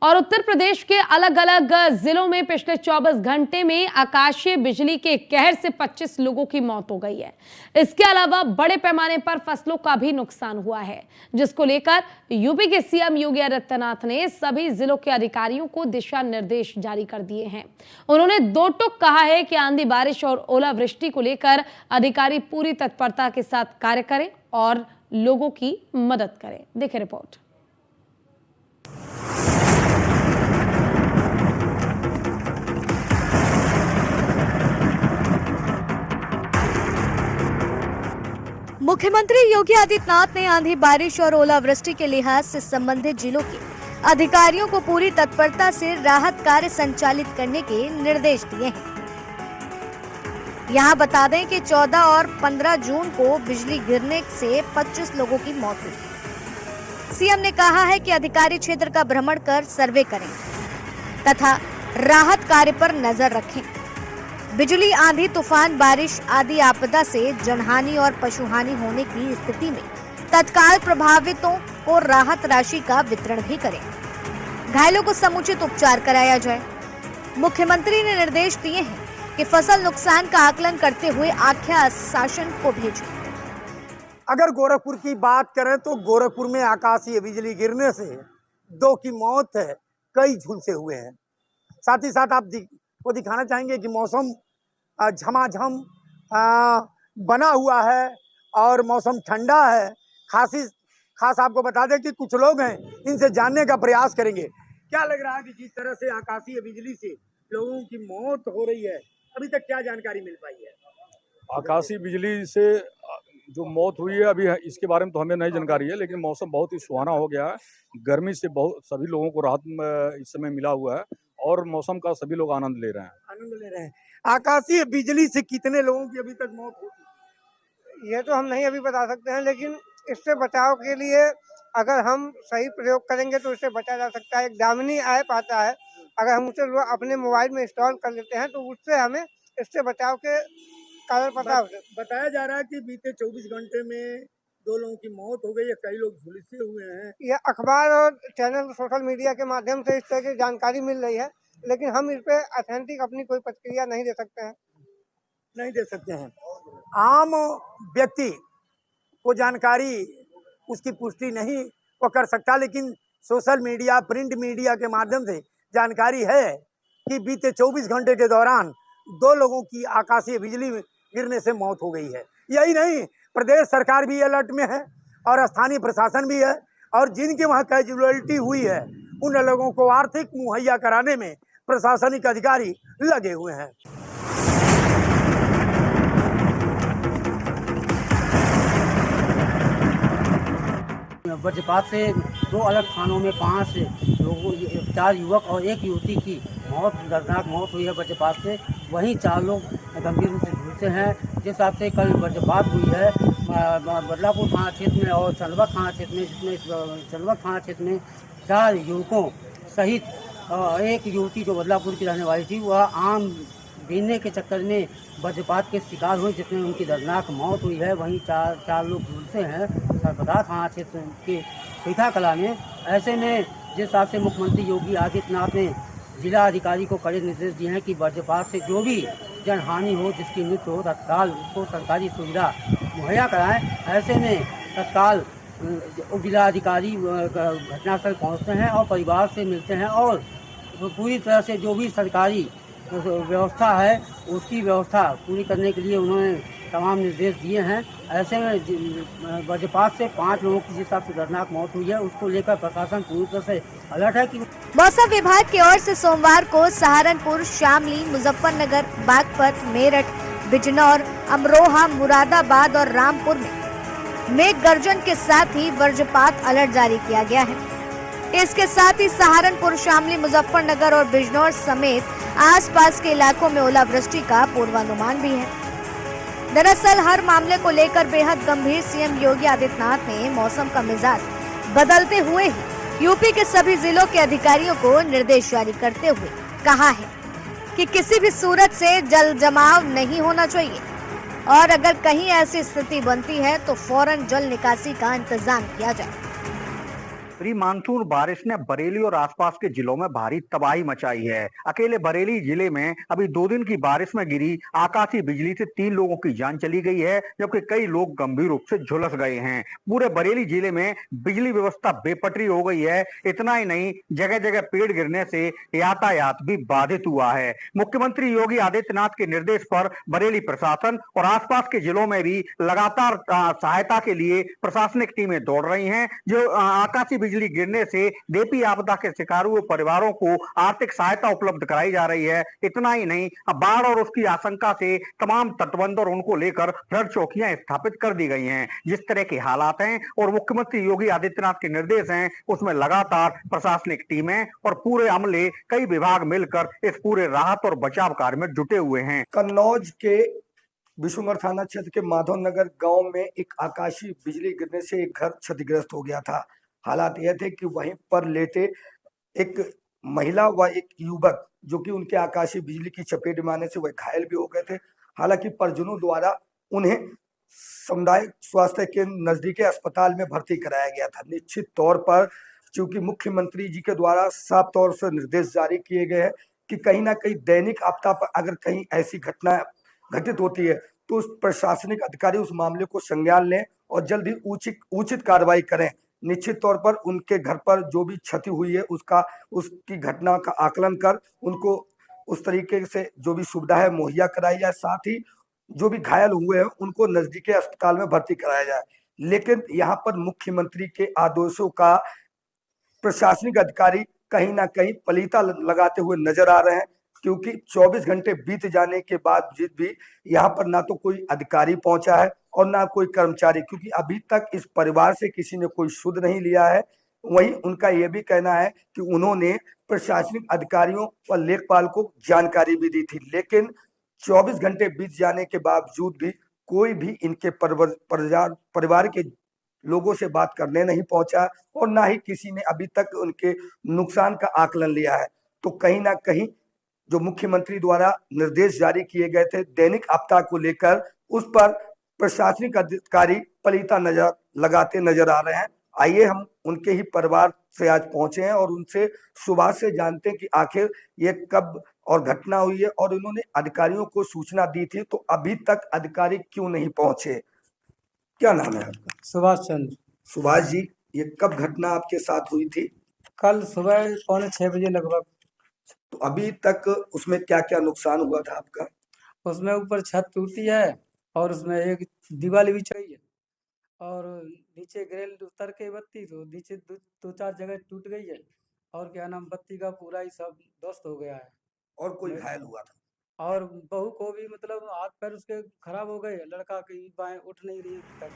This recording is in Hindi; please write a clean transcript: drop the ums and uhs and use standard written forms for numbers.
और उत्तर प्रदेश के अलग अलग जिलों में पिछले 24 घंटे में आकाशीय बिजली के कहर से 25 लोगों की मौत हो गई है। इसके अलावा बड़े पैमाने पर फसलों का भी नुकसान हुआ है, जिसको लेकर यूपी के सीएम योगी आदित्यनाथ ने सभी जिलों के अधिकारियों को दिशा निर्देश जारी कर दिए हैं। उन्होंने दो टूक कहा है कि आंधी, बारिश और ओलावृष्टि को लेकर अधिकारी पूरी तत्परता के साथ कार्य करें और लोगों की मदद करें। देखें रिपोर्ट। मुख्यमंत्री योगी आदित्यनाथ ने आंधी, बारिश और ओलावृष्टि के लिहाज से संबंधित जिलों के अधिकारियों को पूरी तत्परता से राहत कार्य संचालित करने के निर्देश दिए हैं। यहां बता दें कि 14 और 15 जून को बिजली गिरने से 25 लोगों की मौत हुई। सीएम ने कहा है कि अधिकारी क्षेत्र का भ्रमण कर सर्वे करें तथा राहत कार्य पर नजर रखें। बिजली, आंधी, तूफान, बारिश आदि आपदा से जनहानि और पशुहानि होने की स्थिति में तत्काल प्रभावितों को राहत राशि का वितरण भी करें। घायलों को समुचित उपचार कराया जाए। मुख्यमंत्री ने निर्देश दिए हैं कि फसल नुकसान का आकलन करते हुए आख्या शासन को भेजें। अगर गोरखपुर की बात करें तो गोरखपुर में आकाशीय बिजली गिरने से 2 की मौत है, कई झुलसे हुए हैं। साथ ही साथ आप को दिखाना चाहेंगे कि मौसम झमाझम बना हुआ है और मौसम ठंडा है। खास आपको बता दें कि कुछ लोग हैं, इनसे जानने का प्रयास करेंगे। क्या लग रहा है कि जिस तरह से आकाशीय बिजली से लोगों की मौत हो रही है, अभी तक क्या जानकारी मिल पाई है? आकाशीय बिजली से जो मौत हुई है, अभी इसके बारे में तो हमें नहीं जानकारी है, लेकिन मौसम बहुत ही सुहाना हो गया है। गर्मी से बहुत सभी लोगों को राहत इस समय मिला हुआ है और मौसम का सभी लोग आनंद ले रहे हैं। आकाशीय बिजली से कितने लोगों की अभी तक मौत हुई? ये तो हम नहीं अभी बता सकते हैं, लेकिन इससे बचाव के लिए अगर हम सही प्रयोग करेंगे तो इससे बचा जा सकता है। एक दामिनी ऐप आता है, अगर हम उसे अपने मोबाइल में इंस्टॉल कर लेते हैं तो उससे हमें इससे बचाव के कारण पता बताया जा रहा है कि बीते 24 घंटे में 2 लोगों की मौत हो गई है, कई लोग झुलसे हुए हैं। यह अखबार और चैनल, सोशल मीडिया के माध्यम से इस तरह की जानकारी मिल रही है, लेकिन हम इस पे ऑथेंटिक अपनी कोई प्रतिक्रिया नहीं दे सकते हैं। आम व्यक्ति को जानकारी उसकी पुष्टि नहीं वो कर सकता, लेकिन सोशल मीडिया, प्रिंट मीडिया के माध्यम से जानकारी है कि बीते 24 घंटे के दौरान 2 लोगों की आकाशीय बिजली गिरने से मौत हो गई है। यही नहीं, प्रदेश सरकार भी अलर्ट में है और स्थानीय प्रशासन भी है, और जिनके वहाँ कैजुअलिटी हुई है उन लोगों को आर्थिक मुहैया कराने में प्रशासनिक अधिकारी लगे हुए हैं। वज्रपात से 2 अलग थानों में 5 लोगों, 4 युवक और 1 युवती की मौत, दर्दनाक मौत हुई है वज्रपात से। वहीं 4 लोग गंभीर रूप से झुलसे हैं। जिस हिसाब से कल वज्रपात हुई है बदलापुर थाना क्षेत्र में और चंदवा थाना क्षेत्र में, जिसमें चंदवा थाना क्षेत्र में 4 युवकों सहित 1 युवती जो बदलापुर की रहने वाली थी, वह आम बीनने के चक्कर में वज्रपात के शिकार हुई, जिसमें उनकी दर्दनाक मौत हुई है। वहीं 4 लोग झुलसे हैं सरपदा थाना क्षेत्र के सुईथा कला में। ऐसे में जिस हिसाब से मुख्यमंत्री योगी आदित्यनाथ ने जिला अधिकारी को कड़े निर्देश दिए हैं कि वज्रपात से जो भी जनहानि हो, जिसकी मृत्यु हो, तत्काल उसको सरकारी सुविधा मुहैया कराएं। ऐसे में तत्काल उप जिला अधिकारी घटनास्थल पहुंचते हैं और परिवार से मिलते हैं और पूरी तरह से जो भी सरकारी व्यवस्था है उसकी व्यवस्था पूरी करने के लिए उन्होंने तमाम निर्देश दिए हैं। ऐसे में वज्रपात से 5 लोगों की जिस हिसाब से दर्दनाक मौत हुई है, उसको लेकर प्रशासन पूरी तरह से अलर्ट है कि मौसम विभाग की ओर से सोमवार को सहारनपुर, शामली, मुजफ्फरनगर, बागपत, मेरठ, बिजनौर, अमरोहा, मुरादाबाद और रामपुर में मेघ गर्जन के साथ ही वज्रपात अलर्ट जारी किया गया है। इसके साथ ही सहारनपुर, शामली, मुजफ्फरनगर और बिजनौर समेत आसपास के इलाकों में ओलावृष्टि का पूर्वानुमान भी है। दरअसल हर मामले को लेकर बेहद गंभीर सीएम योगी आदित्यनाथ ने मौसम का मिजाज बदलते हुए ही यूपी के सभी जिलों के अधिकारियों को निर्देश जारी करते हुए कहा है कि किसी भी सूरत से जल जमाव नहीं होना चाहिए और अगर कहीं ऐसी स्थिति बनती है तो फौरन जल निकासी का इंतजाम किया जाए। प्री मानसून बारिश ने बरेली और आसपास के जिलों में भारी तबाही मचाई है। अकेले बरेली जिले में अभी 2 दिन की बारिश में गिरी आकाशीय बिजली से 3 लोगों की जान चली गई है, जबकि कई लोग गंभीर रूप से झुलस गए हैं। पूरे बरेली जिले में बिजली व्यवस्था बेपटरी हो गई है। इतना ही नहीं, जगह जगह पेड़ गिरने से यातायात भी बाधित हुआ है। मुख्यमंत्री योगी आदित्यनाथ के निर्देश पर बरेली प्रशासन और आसपास के जिलों में भी लगातार सहायता के लिए प्रशासनिक टीमें दौड़ रही हैं। जो आकाशीय बिजली गिरने से देपी आपदा के शिकार हुए परिवारों को आर्थिक सहायता उपलब्ध कराई जा रही है। इतना ही नहीं, बाढ़ और उसकी आशंका से तमाम तटबंध और उनको लेकर फ्लड चौकियां स्थापित कर दी गई हैं। जिस तरह के हालात हैं और मुख्यमंत्री योगी आदित्यनाथ के निर्देश हैं, उसमें लगातार प्रशासनिक टीमें और पूरे अमले, कई विभाग मिलकर इस पूरे राहत और बचाव कार्य में जुटे हुए हैं। कन्नौज के विशुनगर थाना क्षेत्र के माधव नगर गांव में एक आकाशीय बिजली गिरने से एक घर क्षतिग्रस्त हो गया था। हालात यह थे कि वहीं पर लेटे एक महिला व एक युवक जो कि उनके आकाशीय बिजली की चपेट में आने से वह घायल भी हो गए थे। हालांकि परिजनों द्वारा उन्हें सामुदायिक स्वास्थ्य केंद्र नजदीकी अस्पताल में भर्ती कराया गया था। निश्चित तौर पर चूंकि मुख्यमंत्री जी के द्वारा साफ तौर से निर्देश जारी किए गए हैं कि कहीं ना कहीं दैनिक आपदा पर अगर कहीं ऐसी घटना घटित होती है तो उस प्रशासनिक अधिकारी उस मामले को संज्ञान लें और जल्द ही उचित कार्रवाई करें। निश्चित तौर पर उनके घर पर जो भी क्षति हुई है उसकी घटना का आकलन कर उनको उस तरीके से जो भी सुविधा है मुहैया कराई जाए। साथ ही जो भी घायल हुए हैं उनको नजदीकी अस्पताल में भर्ती कराया जाए। लेकिन यहाँ पर मुख्यमंत्री के आदेशों का प्रशासनिक अधिकारी कहीं ना कहीं पलीता लगाते हुए नजर आ रहे हैं, क्योंकि 24 घंटे बीत जाने के बाद भी यहाँ पर ना तो कोई अधिकारी पहुंचा है और ना कोई कर्मचारी, क्योंकि अभी तक इस परिवार से किसी ने कोई सुध नहीं लिया है। वहीं उनका यह भी कहना है कि उन्होंने प्रशासनिक अधिकारियों व लेखपाल को जानकारी भी दी थी, लेकिन 24 घंटे बीत जाने के बावजूद भी कोई भी इनके परिवार के लोगों से बात करने नहीं पहुंचा और ना ही किसी ने अभी तक उनके नुकसान का आकलन लिया है। तो कहीं ना कहीं जो मुख्यमंत्री द्वारा निर्देश जारी किए गए थे दैनिक आपदा को लेकर, उस पर प्रशासनिक अधिकारी पलीता लगाते नजर आ रहे हैं। आइए हम उनके ही परिवार से आज पहुंचे हैं और उनसे सुबह से जानते हैं कि आखिर ये कब और घटना हुई है और उन्होंने अधिकारियों को सूचना दी थी तो अभी तक अधिकारी क्यों नहीं पहुंचे। क्या नाम है आपका? सुभाष चंद्र। सुभाष जी, ये कब घटना आपके साथ हुई थी? कल सुबह 5:45 बजे लगभग। तो अभी तक उसमें क्या क्या नुकसान हुआ था आपका? उसमें ऊपर छत टूटी है और उसमें एक दीवार भी चाहिए और नीचे ग्रिल उतर के बत्ती तो नीचे दो चार जगह टूट गई है और क्या नाम बत्ती का पूरा ही सब ध्वस्त हो गया है। और कोई घायल हुआ था? और बहू को भी मतलब हाथ पैर उसके खराब हो गए, लड़का की बाहें उठ नहीं रही अभी तक।